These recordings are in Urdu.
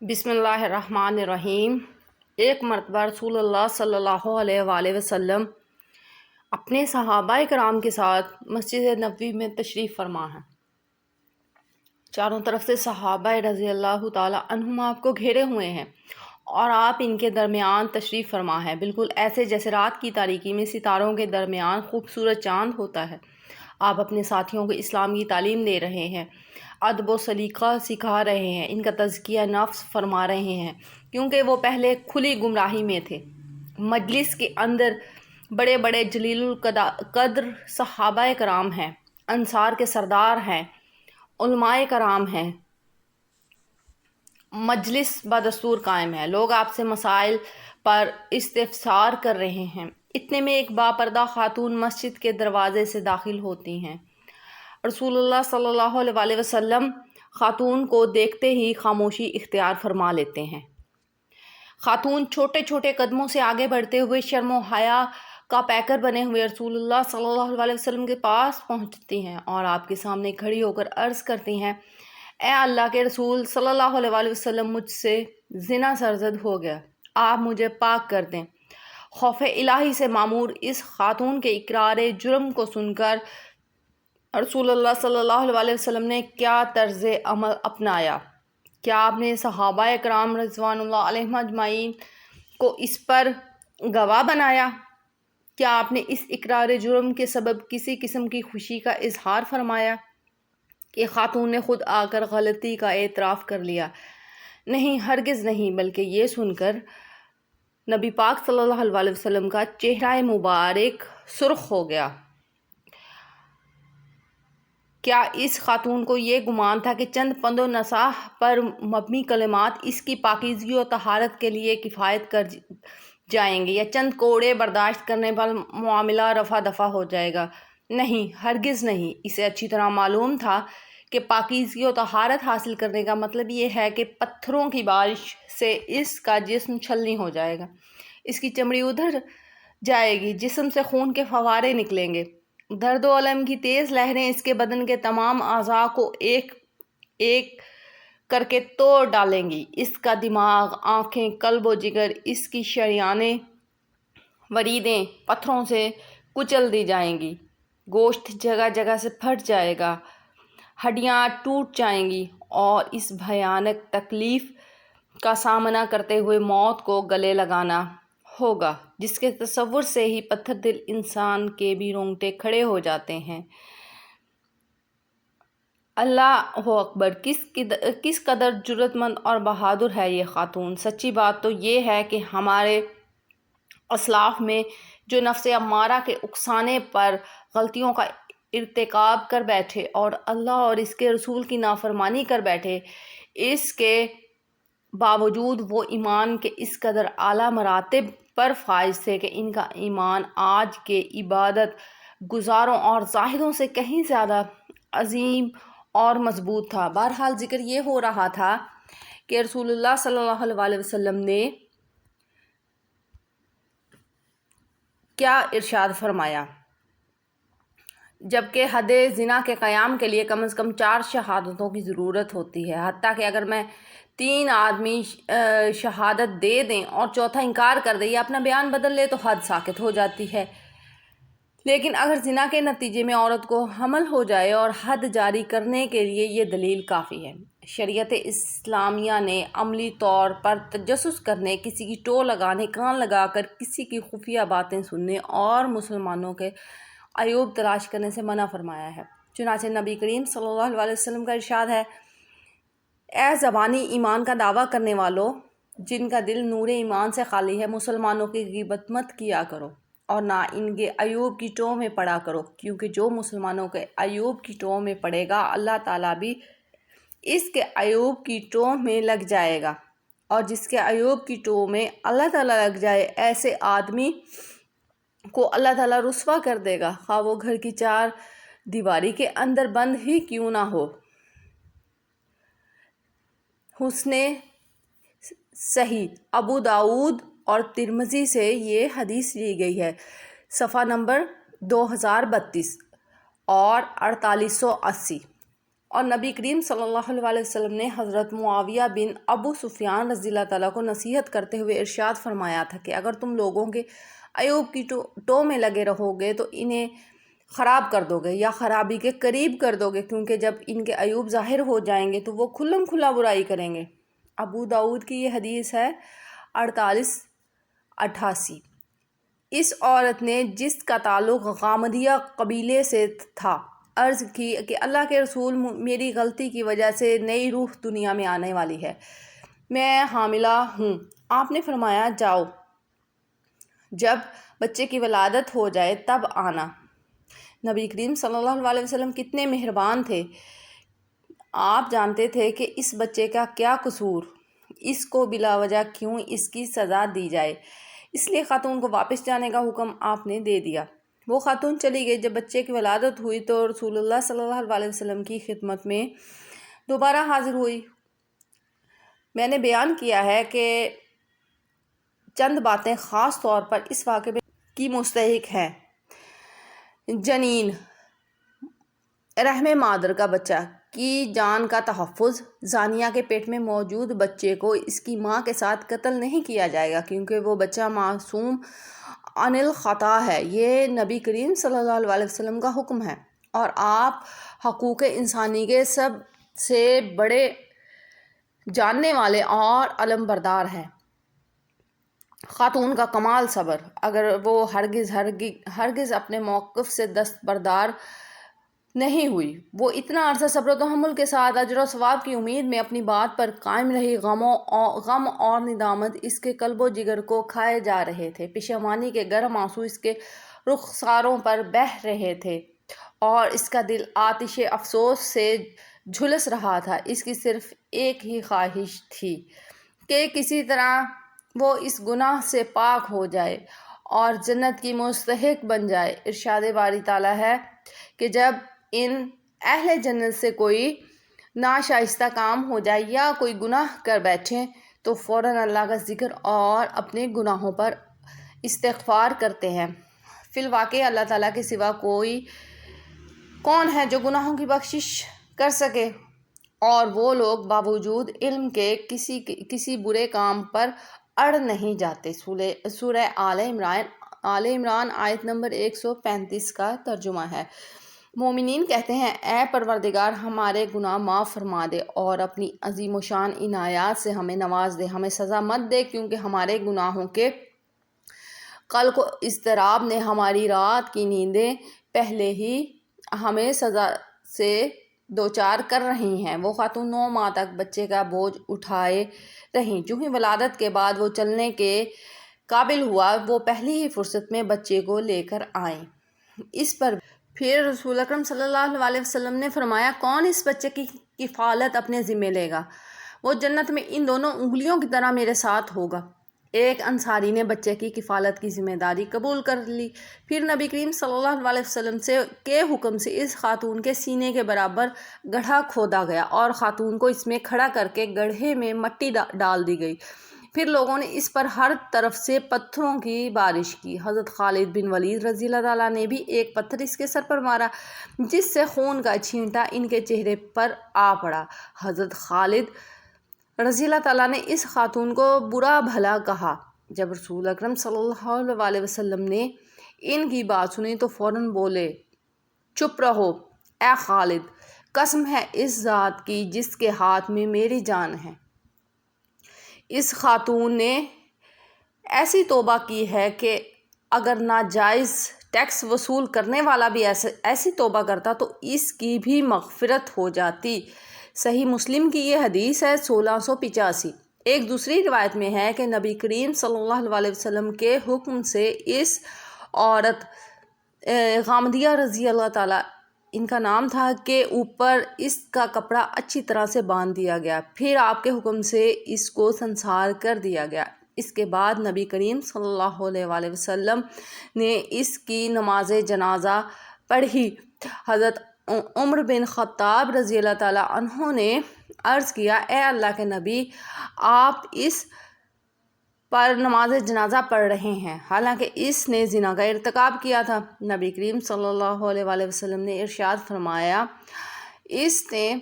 بسم اللہ الرحمن الرحیم۔ ایک مرتبہ رسول اللہ صلی اللہ علیہ وآلہ وسلم اپنے صحابہ کرام کے ساتھ مسجد نبوی میں تشریف فرما ہیں۔ چاروں طرف سے صحابہ رضی اللہ تعالیٰ عنہم آپ کو گھیرے ہوئے ہیں اور آپ ان کے درمیان تشریف فرما ہے، بالکل ایسے جیسے رات کی تاریکی میں ستاروں کے درمیان خوبصورت چاند ہوتا ہے۔ آپ اپنے ساتھیوں کو اسلام کی تعلیم دے رہے ہیں، ادب و سلیقہ سکھا رہے ہیں، ان کا تزکیہ نفس فرما رہے ہیں، کیونکہ وہ پہلے کھلی گمراہی میں تھے۔ مجلس کے اندر بڑے بڑے جلیل القدر صحابہ کرام ہیں، انصار کے سردار ہیں، علماء کرام ہیں۔ مجلس بدستور قائم ہے، لوگ آپ سے مسائل پر استفسار کر رہے ہیں۔ اتنے میں ایک باپردہ خاتون مسجد کے دروازے سے داخل ہوتی ہیں۔ رسول اللہ صلی اللہ علیہ وآلہ وسلم خاتون کو دیکھتے ہی خاموشی اختیار فرما لیتے ہیں۔ خاتون چھوٹے چھوٹے قدموں سے آگے بڑھتے ہوئے شرم و حیا کا پیکر بنے ہوئے رسول اللہ صلی اللہ علیہ وسلم کے پاس پہنچتی ہیں اور آپ کے سامنے کھڑی ہو کر عرض کرتی ہیں، اے اللہ کے رسول صلی اللہ علیہ وآلہ وسلم، مجھ سے زنا سرزد ہو گیا، آپ مجھے پاک کر دیں۔ خوف الہی سے معمور اس خاتون کے اقرار جرم کو سن کر رسول اللہ صلی اللہ علیہ وآلہ وسلم نے کیا طرز عمل اپنایا؟ کیا آپ نے صحابہ کرام رضوان اللہ علیہم اجمعین کو اس پر گواہ بنایا؟ کیا آپ نے اس اقرار جرم کے سبب کسی قسم کی خوشی کا اظہار فرمایا کہ خاتون نے خود آ کر غلطی کا اعتراف کر لیا؟ نہیں، ہرگز نہیں، بلکہ یہ سن کر نبی پاک صلی اللہ علیہ وسلم کا چہرہ مبارک سرخ ہو گیا۔ کیا اس خاتون کو یہ گمان تھا کہ چند پند و نصاح پر مبنی کلمات اس کی پاکیزگی و طہارت کے لیے کفایت کر جائیں گے، یا چند کوڑے برداشت کرنے پر معاملہ رفع دفع ہو جائے گا؟ نہیں، ہرگز نہیں۔ اسے اچھی طرح معلوم تھا کہ پاکیزگی و طہارت حاصل کرنے کا مطلب یہ ہے کہ پتھروں کی بارش سے اس کا جسم چھلنی ہو جائے گا، اس کی چمڑی ادھر جائے گی، جسم سے خون کے فوارے نکلیں گے، درد و الم کی تیز لہریں اس کے بدن کے تمام اعضاء کو ایک ایک کر کے توڑ ڈالیں گی، اس کا دماغ، آنکھیں، قلب و جگر، اس کی شریانیں، وریدیں پتھروں سے کچل دی جائیں گی، گوشت جگہ جگہ سے پھٹ جائے گا، ہڈیاں ٹوٹ جائیں گی، اور اس بھیانک تکلیف کا سامنا کرتے ہوئے موت کو گلے لگانا ہوگا، جس کے تصور سے ہی پتھر دل انسان کے بھی رونگٹے کھڑے ہو جاتے ہیں۔ اللہ اکبر! کس قدر جرأت مند اور بہادر ہے یہ خاتون! سچی بات تو یہ ہے کہ ہمارے اسلاف میں جو نفس امارہ کے اکسانے پر غلطیوں کا ارتکاب کر بیٹھے اور اللہ اور اس کے رسول کی نافرمانی کر بیٹھے، اس کے باوجود وہ ایمان کے اس قدر اعلیٰ مراتب پر فائز تھے کہ ان کا ایمان آج کے عبادت گزاروں اور زاہدوں سے کہیں زیادہ عظیم اور مضبوط تھا۔ بہرحال ذکر یہ ہو رہا تھا کہ رسول اللہ صلی اللہ علیہ وآلہ وسلم نے کیا ارشاد فرمایا؟ جبکہ حد زنا کے قیام کے لیے کم از کم 4 شہادتوں کی ضرورت ہوتی ہے، حتیٰ کہ اگر میں 3 آدمی شہادت دے دیں اور چوتھا انکار کر دے یا اپنا بیان بدل لے تو حد ساقط ہو جاتی ہے۔ لیکن اگر زنا کے نتیجے میں عورت کو حمل ہو جائے اور حد جاری کرنے کے لیے یہ دلیل کافی ہے۔ شریعت اسلامیہ نے عملی طور پر تجسس کرنے، کسی کی ٹو لگانے، کان لگا کر کسی کی خفیہ باتیں سننے اور مسلمانوں کے عیوب تلاش کرنے سے منع فرمایا ہے۔ چنانچہ نبی کریم صلی اللہ علیہ وسلم کا ارشاد ہے، اے زبانی ایمان کا دعویٰ کرنے والوں، جن کا دل نور ایمان سے خالی ہے، مسلمانوں کی غیبت مت کیا کرو اور نہ ان کے عیوب کی ٹو میں پڑا کرو، کیونکہ جو مسلمانوں کے عیوب کی ٹو میں پڑے گا اللہ تعالیٰ بھی اس کے عیوب کی ٹو میں لگ جائے گا، اور جس کے عیوب کی ٹو میں اللہ تعالیٰ لگ جائے ایسے آدمی کو اللہ تعالیٰ رسوا کر دے گا، خواہ وہ گھر کی 4 دیواری کے اندر بند ہی کیوں نہ ہو۔ حسن صحیح ابو داؤد اور ترمذی سے یہ حدیث لی گئی ہے، صفحہ نمبر 2032 اور 4880۔ اور نبی کریم صلی اللہ علیہ وسلم نے حضرت معاویہ بن ابو سفیان رضی اللہ تعالیٰ کو نصیحت کرتے ہوئے ارشاد فرمایا تھا کہ اگر تم لوگوں کے عیوب کی ٹو میں لگے رہو گے تو انہیں خراب کر دو گے یا خرابی کے قریب کر دو گے، کیونکہ جب ان کے عیوب ظاہر ہو جائیں گے تو وہ کھلم کھلا برائی کریں گے۔ ابو داؤد کی یہ حدیث ہے 4888۔ اس عورت نے جس کا تعلق غامدیہ قبیلے سے تھا عرض کی کہ اللہ کے رسول، میری غلطی کی وجہ سے نئی روح دنیا میں آنے والی ہے، میں حاملہ ہوں۔ آپ نے فرمایا جاؤ، جب بچے کی ولادت ہو جائے تب آنا۔ نبی کریم صلی اللہ علیہ وسلم کتنے مہربان تھے، آپ جانتے تھے کہ اس بچے کا کیا قصور، اس کو بلا وجہ کیوں اس کی سزا دی جائے، اس لیے خاتون کو واپس جانے کا حکم آپ نے دے دیا۔ وہ خاتون چلی گئی۔ جب بچے کی ولادت ہوئی تو رسول اللہ صلی اللہ علیہ وسلم کی خدمت میں دوبارہ حاضر ہوئی۔ میں نے بیان کیا ہے کہ چند باتیں خاص طور پر اس واقعے کی مستحق ہیں۔ جنین، رحم مادر کا بچہ کی جان کا تحفظ۔ زانیہ کے پیٹ میں موجود بچے کو اس کی ماں کے ساتھ قتل نہیں کیا جائے گا، کیونکہ وہ بچہ معصوم عن الخطا ہے۔ یہ نبی کریم صلی اللہ علیہ وسلم کا حکم ہے اور آپ حقوق انسانی کے سب سے بڑے جاننے والے اور علم بردار ہیں۔ خاتون کا کمال صبر، اگر وہ ہرگز اپنے موقف سے دستبردار نہیں ہوئی، وہ اتنا عرصہ صبر و تحمل کے ساتھ اجر و ثواب کی امید میں اپنی بات پر قائم رہی۔ غم اور ندامت اس کے قلب و جگر کو کھائے جا رہے تھے، پشیمانی کے گرم آنسو اس کے رخساروں پر بہہ رہے تھے اور اس کا دل آتش افسوس سے جھلس رہا تھا۔ اس کی صرف ایک ہی خواہش تھی کہ کسی طرح وہ اس گناہ سے پاک ہو جائے اور جنت کی مستحق بن جائے۔ ارشاد باری تعالیٰ ہے کہ جب ان اہل جنت سے کوئی ناشائستہ کام ہو جائے یا کوئی گناہ کر بیٹھیں تو فوراً اللہ کا ذکر اور اپنے گناہوں پر استغفار کرتے ہیں۔ فی الواقع اللہ تعالیٰ کے سوا کون ہے جو گناہوں کی بخشش کر سکے، اور وہ لوگ باوجود علم کے کسی برے کام پر اڑ نہیں جاتے۔ سورہ آل عمران آیت نمبر 135 کا ترجمہ ہے۔ مومنین کہتے ہیں، اے پروردگار، ہمارے گناہ معاف فرما دے اور اپنی عظیم و شان عنایات سے ہمیں نواز دے، ہمیں سزا مت دے، کیونکہ ہمارے گناہوں کے قلق و اضطراب نے ہماری رات کی نیندیں پہلے ہی ہمیں سزا سے دوچار کر رہی ہیں۔ وہ خاتون 9 ماہ تک بچے کا بوجھ اٹھائے رہیں۔ جو ہی ولادت کے بعد وہ چلنے کے قابل ہوا، وہ پہلی ہی فرصت میں بچے کو لے کر آئیں۔ اس پر پھر رسول اکرم صلی اللہ علیہ وسلم نے فرمایا، کون اس بچے کی کفالت اپنے ذمہ لے گا؟ وہ جنت میں ان دونوں انگلیوں کی طرح میرے ساتھ ہوگا۔ ایک انصاری نے بچے کی کفالت کی ذمہ داری قبول کر لی۔ پھر نبی کریم صلی اللہ علیہ وسلم کے حکم سے اس خاتون کے سینے کے برابر گڑھا کھودا گیا اور خاتون کو اس میں کھڑا کر کے گڑھے میں مٹی ڈال دی گئی۔ پھر لوگوں نے اس پر ہر طرف سے پتھروں کی بارش کی۔ حضرت خالد بن ولید رضی اللہ تعالیٰ نے بھی ایک پتھر اس کے سر پر مارا، جس سے خون کا چھینٹا ان کے چہرے پر آ پڑا۔ حضرت خالد رضی اللہ تعالیٰ نے اس خاتون کو برا بھلا کہا۔ جب رسول اکرم صلی اللہ علیہ وسلم نے ان کی بات سنی تو فوراً بولے، چپ رہو اے خالد، قسم ہے اس ذات کی جس کے ہاتھ میں میری جان ہے، اس خاتون نے ایسی توبہ کی ہے کہ اگر ناجائز ٹیکس وصول کرنے والا بھی ایسی توبہ کرتا تو اس کی بھی مغفرت ہو جاتی۔ صحیح مسلم کی یہ حدیث ہے 1685۔ ایک دوسری روایت میں ہے کہ نبی کریم صلی اللہ علیہ وسلم کے حکم سے اس عورت غامدیہ رضی اللہ تعالیٰ ان کا نام تھا کے اوپر اس کا کپڑا اچھی طرح سے باندھ دیا گیا، پھر آپ کے حکم سے اس کو سنسار کر دیا گیا۔ اس کے بعد نبی کریم صلی اللہ علیہ وسلم نے اس کی نماز جنازہ پڑھی۔ حضرت عمر بن خطاب رضی اللہ تعالیٰ عنہ نے عرض کیا، اے اللہ کے نبی، آپ اس پر نماز جنازہ پڑھ رہے ہیں، حالانکہ اس نے زنا کا ارتکاب کیا تھا۔ نبی کریم صلی اللہ علیہ وسلم نے ارشاد فرمایا، اس نے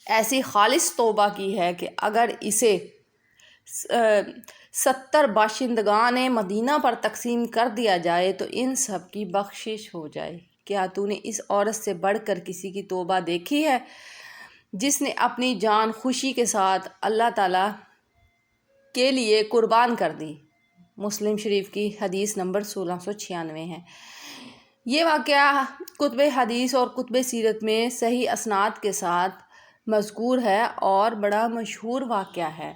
ایسی خالص توبہ کی ہے کہ اگر اسے 70 باشندگان مدینہ پر تقسیم کر دیا جائے تو ان سب کی بخشش ہو جائے۔ کیا تو نے اس عورت سے بڑھ کر کسی کی توبہ دیکھی ہے جس نے اپنی جان خوشی کے ساتھ اللہ تعالیٰ کے لیے قربان کر دی؟ مسلم شریف کی حدیث نمبر 1696 ہے۔ یہ واقعہ کتب حدیث اور کتب سیرت میں صحیح اسناد کے ساتھ مذکور ہے اور بڑا مشہور واقعہ ہے۔